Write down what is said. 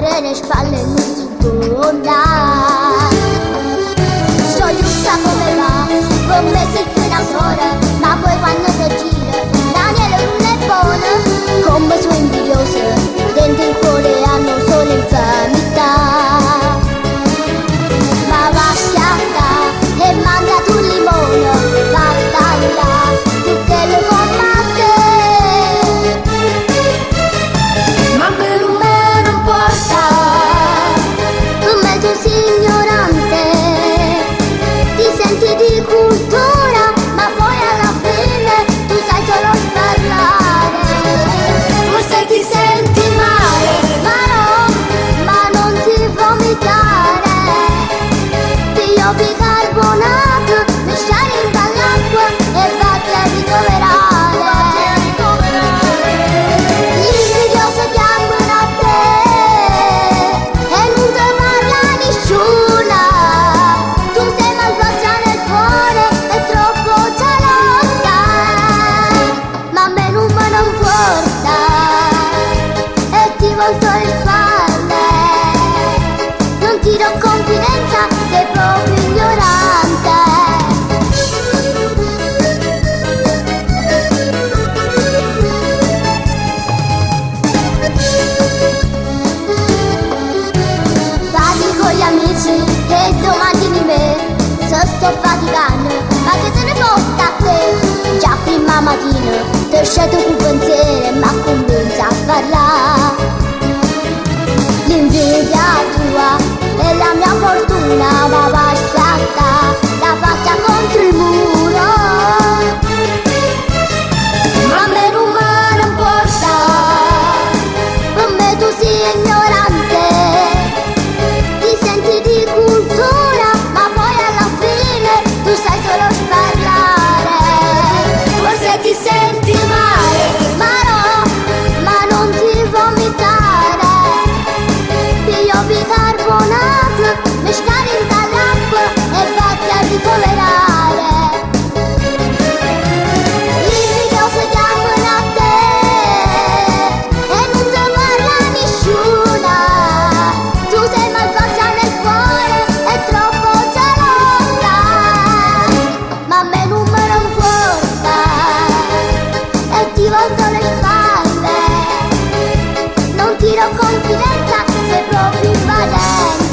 voltare le spalle non si torna. Gioiosa come va, con me si crede sola, ma poi quando si gira Daniele non è buono. Come sono invidiosa, dentro il cuore hanno solo infamità. Ma va a schiatta e mangia tu il limone, fatta là, tutte le combatte. Ma per un me non porta, un mezzo ignorante, ti senti di cultura, ma poi alla fine tu sai solo sparlare. Forse ti senti male, ma no, ma non ti vomitare. Io bicarbonato, mesciare dall'acqua e vatti a ricoverare. L'invidioso chiamano a te e non ti parla nessuna. Tu sei malvagia nel cuore e troppo gelosa, ma a me non me non porta e ti volto le spalle. Non ti do confidenza, sei proprio ignorante. Parli con gli amici e domandi di me se sto faticando, ma che te ne porta a te? Già prima mattina ti scelto un pensiero, ma convinta a parlare. L'invidia tua è la mia fortuna, ma va sciatta la faccia contro il muro. Ma a me non me ne importa, per me tu sei ignorante, ti senti di cultura, ma poi alla fine tu sai solo sparlare. Forse ti senti male, ma no, ma non ti vomitare. Io bicarbonato, mescare dall'acqua e vatti a ricoverare. L'invidioso chiamano a te e non ti parla nessuna. Tu sei malvagia nel cuore e troppo gelosa, ma a me non me non importa e ti volto le spalle. Non tiro confidenza, sei proprio invadente.